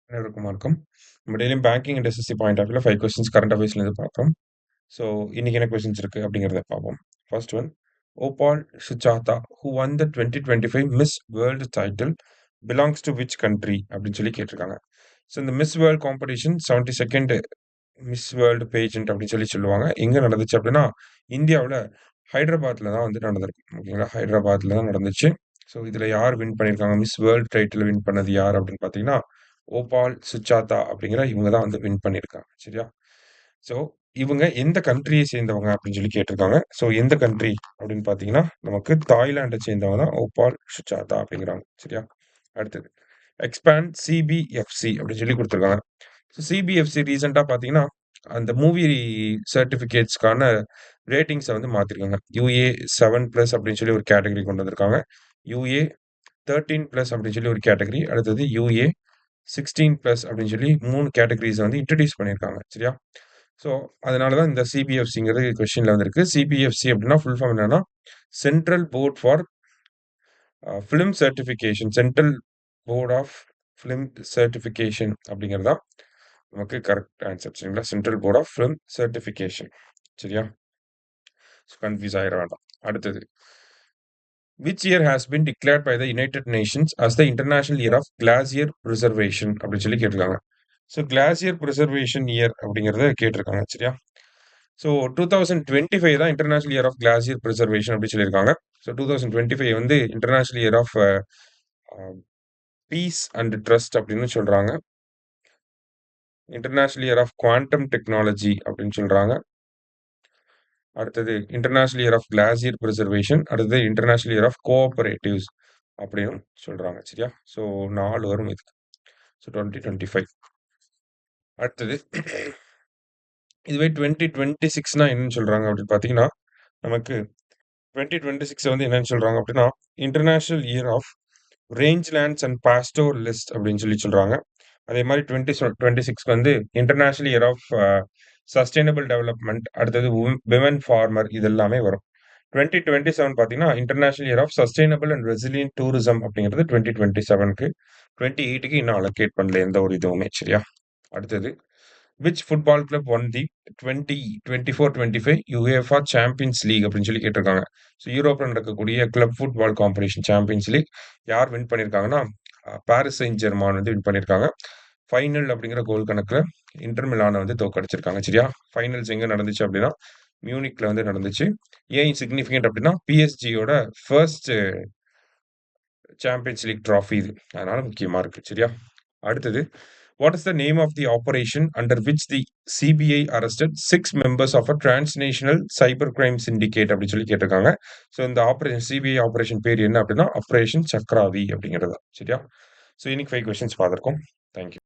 அனைவருக்கும் வணக்கம். நம்ம டெய்லியும் banking and SSC point of வியூல 5 கொஸ்டின்ஸ் கரண்ட் அஃபேர்ஸ்லேருந்து பார்க்குறோம். ஸோ, இன்னைக்கு என்ன கொஸ்டின்ஸ் இருக்கு அப்படிங்கிறத பார்ப்போம். First one, Opal Suchata who won the 2025 Miss World title belongs to which country அப்படின்னு சொல்லி கேட்டிருக்காங்க. ஸோ, இந்த Miss World competition 72nd Miss World pageant அப்படின்னு சொல்லி சொல்லுவாங்க. எங்க நடந்துச்சு அப்படின்னா, இந்தியாவுல ஹைதராபாத்ல தான் வந்து நடந்திருக்கு. ஓகேங்களா? ஹைதராபாத்ல தான் நடந்துச்சு. ஸோ, இதுல யார் வின் பண்ணியிருக்காங்க? மிஸ் வேர்ல்ட் டைட்டில் வின் பண்ணது யார் அப்படின்னு பார்த்தீங்கன்னா, ஓபால் சுஜாதா அப்படிங்கிற இவங்க தான் வந்து வின் பண்ணியிருக்காங்க. சரியா? ஸோ, இவங்க எந்த கண்ட்ரியை சேர்ந்தவங்க அப்படின்னு சொல்லி கேட்டிருக்காங்க. ஸோ, எந்த கண்ட்ரி அப்படின்னு பார்த்தீங்கன்னா, நமக்கு தாய்லாண்ட சேர்ந்தவங்க தான் ஓபால் சுஜாதா அப்படிங்கிறாங்க. சரியா? அடுத்தது, எக்ஸ்பேண்ட் சிபிஎஃப்சி அப்படின்னு சொல்லி குடுத்துருக்காங்க. ஸோ, சிபிஎஃப்சி ரீசென்ட்டா பார்த்தீங்கன்னா, அந்த மூவி சர்டிஃபிகேட்ஸ்க்கான ரேட்டிங்ஸ வந்து மாத்திருக்காங்க. யுஏ 7+ அப்படின்னு சொல்லி ஒரு கேட்டகரி கொண்டு வந்திருக்காங்க. யுஏ 13+ அப்படின்னு சொல்லி ஒரு கேட்டகரி. அடுத்தது யுஏ 16+ அப்படின்னு சொல்லி 3 கேட்டகரீஸ வந்து இன்ட்ரோடியூஸ் பண்ணியிருக்காங்க. சரியா? ஸோ, அதனால தான் இந்த சிபிஎஃப்சிங்கிறது கொஸ்டின்ல வந்திருக்கு. சிபிஎஃப்சி அப்படின்னா ஃபுல் ஃபார்ம் என்னன்னா, central board for film certification. Central board of film certification அப்படிங்கிறது தான் நமக்கு கரெக்ட் ஆன்சர். சரிங்களா? Central board of film certification. சரியா? கன்ஃப்யூஸ் ஆயிர வேண்டாம். அடுத்தது, which year has been declared by the United Nations as the international year of glacier preservation அப்படின்னு சொல்லி கேட்டிருக்காங்க. ஸோ, கிளாசியர் பிரிசர்வேஷன் இயர் அப்படிங்கிறத கேட்டிருக்காங்க. சரியா? ஸோ, 2025 தான் international year of glacier preservation அப்படி சொல்லியிருக்காங்க. ஸோ, 2025 வந்து international year of peace and trust அப்படின்னு சொல்றாங்க. International year of quantum technology அப்படின்னு சொல்றாங்க. அடுத்தது international year of glacier preservation. அடுத்தது இன்டர்நேஷனல் இயர் ஆஃப் கோஆப்பரேட்டிவ்ஸ் அப்படின்னு சொல்றாங்க. சரியா? ஸோ, 4 வரும் இதுக்கு. ஸோ, 2025. அடுத்தது, இதுவே 2026னா என்னன்னு சொல்றாங்க அப்படின்னு பார்த்தீங்கன்னா, நமக்கு 2026 வந்து என்னன்னு சொல்றாங்க அப்படின்னா, international year of rangelands and pastoralist அப்படின்னு சொல்லி சொல்றாங்க. அதே மாரி 2026 வந்து international year of sustainable development, அடுத்தது விமன் ஃபார்மர் இது எல்லாமே வரும். 2027 பார்த்தீங்கன்னா, international year of sustainable and resilient tourism அப்படிங்கிறது 2027க்கு. 28க்கு இன்னும் அலோகேட் பண்ணல எந்த ஒரு இதுவுமே. சரியா? அடுத்தது, which football club won the 2024-25 UEFA champions league அப்படின்னு சொல்லி கேட்டிருக்காங்க. ஸோ, யூரோப்ல நடக்கக்கூடிய club football competition champions league யார் வின் பண்ணியிருக்காங்கன்னா, பாரிஸ் செயின்ட் ஜெர்மான் வந்து வின் பண்ணியிருக்காங்க. ஃபைனல் அப்படிங்கிற கோல் கணக்குல இன்டர் மிலான வந்து தோற்கடிச்சிருக்காங்க. சரியா? ஃபைனல்ஸ் எங்க நடந்துச்சு அப்படின்னா, மியூனிக்ல வந்து நடந்துச்சு. ஏன் சிக்னிஃபிகன்ட் அப்படின்னா, பிஎஸ்ஜியோட ஃபர்ஸ்ட் சாம்பியன்ஸ் லீக் ட்ராஃபி இது. அதனால முக்கியமா இருக்கு. சரியா? அடுத்தது, what is the name of the operation under which the CBI arrested 6 members of a transnational cybercrime syndicate அப்படின்னு சொல்லி கேட்டிருக்காங்க. ஸோ, இந்த ஆப்பரேஷன் சிபிஐ ஆப்பரேஷன் பேர் என்ன அப்படின்னா, ஆப்பரேஷன் சக்ராவி அப்படிங்கிறது தான். சரியா? ஸோ, இன்னைக்கு 5 கொஸ்டின்ஸ் பார்த்திருக்கோம். Thank you.